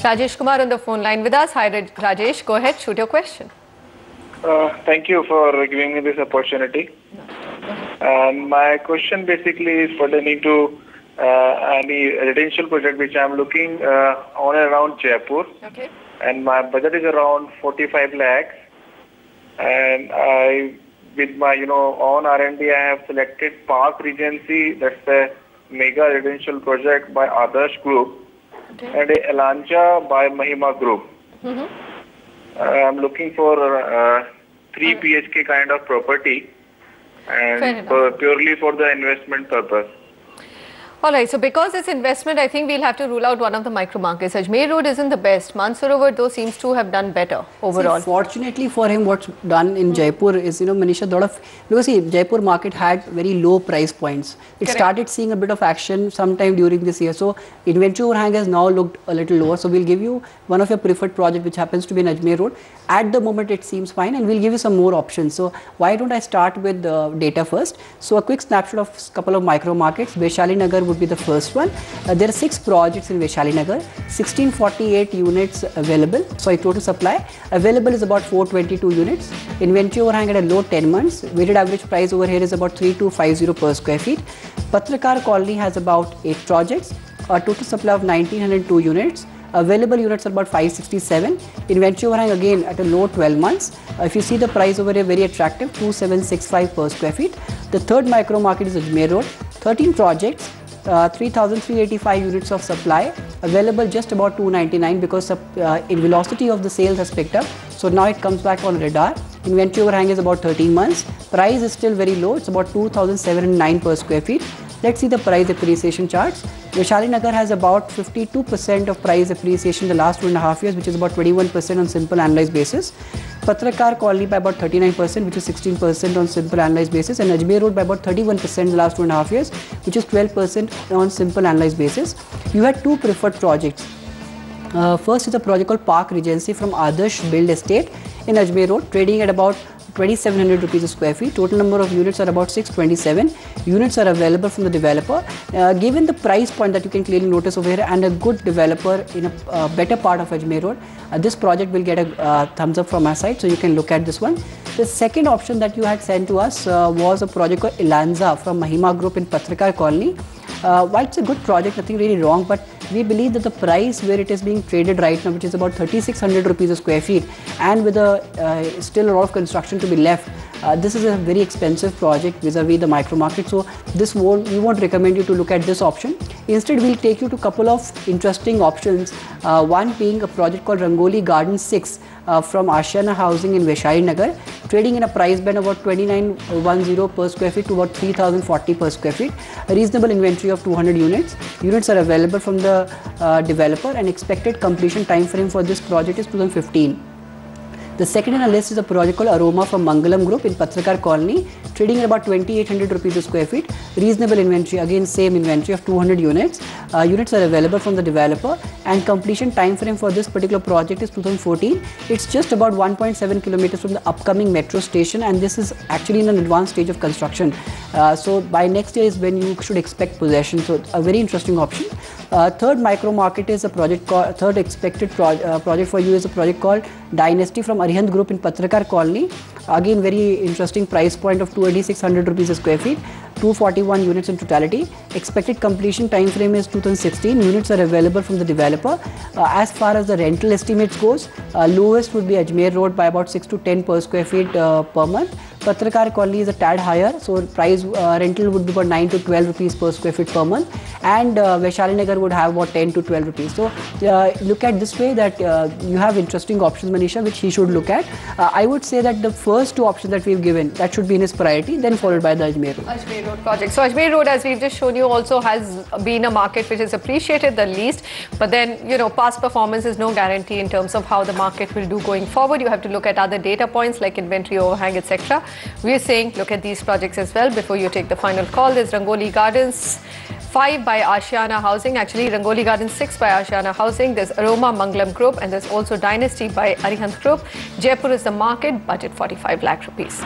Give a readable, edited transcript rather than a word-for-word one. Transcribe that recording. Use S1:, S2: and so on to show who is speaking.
S1: Rajesh Kumar on the phone line with us. Hi Rajesh, go ahead, shoot your question.
S2: Thank you for giving me this opportunity. My question basically is pertaining to any residential project which I am looking on and around Jaipur.
S1: Okay.
S2: And my budget is around 45 lakhs. And with my own R&D, I have selected Park Regency. That's a mega residential project by Adarsh Group.
S1: Okay.
S2: And a Elantra by Mahima Group. I'm looking for 3 BHK kind of property, and purely for the investment purpose.
S1: Alright, so because it's investment, I think we'll have to rule out one of the micro markets. Ajmer Road isn't the best. Mansarovar though seems to have done better overall.
S3: See, fortunately for him, what's done in Jaipur is, Manisha, because see, Jaipur market had very low price points. It started seeing a bit of action sometime during this year. So inventory overhang has now looked a little lower. So we'll give you one of your preferred project, which happens to be in Ajmer Road. At the moment, it seems fine, and we'll give you some more options. So why don't I start with data first? So a quick snapshot of a couple of micro markets. Vaishali Nagar would be the first one. There are 6 projects in Vaishali Nagar, 1648 units available. Sorry, total supply available is about 422 units. Inventory overhang at a low 10 months. Weighted average price over here is about 3250 per square feet. Patrakar Colony has about 8 projects. A total supply of 1902 units. Available units are about 567. Inventory overhang again at a low 12 months. If you see the price over here, very attractive, 2765 per square feet. The third micro market is Ajmer Road. 13 projects, 3,385 units of supply. Available just about 299 because in velocity of the sales has picked up. So now it comes back on radar. Inventory overhang is about 13 months. Price is still very low. It's about 2,709 per square feet. Let's see the price appreciation charts. Vaishali Nagar has about 52% of price appreciation in the last 2.5 years, which is about 21% on simple analyzed basis. Patrakar Colony by about 39%, which is 16% on simple analyzed basis, and Ajmer Road by about 31% in the last 2.5 years, which is 12% on simple analyzed basis. You had 2 preferred projects. First is a project called Park Regency from Adarsh Build Estate in Ajmer Road, trading at about 2700 rupees a square feet. Total number of units are about 627. Units are available from the developer. Given the price point that you can clearly notice over here and a good developer in a better part of Ajmer Road, this project will get a thumbs up from our side. So you can look at this one. The second option that you had sent to us was a project called Elantra from Mahima Group in Patrakar Colony. While it's a good project, nothing really wrong, but we believe that the price where it is being traded right now, which is about 3600 rupees a square feet, and with still a lot of construction to be left, this is a very expensive project vis-a-vis the micro market. So we won't recommend you to look at this option. Instead, we'll take you to a couple of interesting options. One being a project called Rangoli Garden 6 from Ashiana Housing in Vaishali Nagar, trading in a price band of about 2910 per square feet to about 3040 per square feet. A reasonable inventory of 200 units. Units are available from the developer, and expected completion time frame for this project is 2015. The second in the list is a project called Aroma from Mangalam Group in Patrakar Colony, trading at about 2800 rupees a square feet. Reasonable inventory, again same inventory of 200 units. Units are available from the developer, and completion time frame for this particular project is 2014. It's just about 1.7 kilometers from the upcoming metro station, and this is actually in an advanced stage of construction. So by next year is when you should expect possession. So a very interesting option. Third micro market is a project called, third expected project for you is a project called Dynasty from Arihant Group in Patrakar Colony. Again, very interesting price point of 2600 rupees a square feet, 241 units in totality. Expected completion time frame is 2016. Units are available from the developer. As far as the rental estimates goes, lowest would be Ajmer Road by about 6 to 10 per square feet per month. Patrakar Colony is a tad higher, so price rental would be about 9 to 12 rupees per square feet per month, and Vaishali Nagar would have about 10 to 12 rupees. So look at this way that you have interesting options, Manisha, which he should look at. I would say that the first 2 options that we've given, that should be in his priority, then followed by the Ajmer Road.
S1: Ajmer Road project. So Ajmer Road, as we've just shown you, also has been a market which is appreciated the least, but then past performance is no guarantee in terms of how the market will do going forward. You have to look at other data points like inventory overhang, etc. We're saying look at these projects as well before you take the final call. There's Rangoli Gardens 5 by Ashiana Housing, actually Rangoli Gardens 6 by Ashiana Housing. There's Aroma Mangalam Group, and there's also Dynasty by Arihant Group. Jaipur is the market, budget 45 lakh rupees.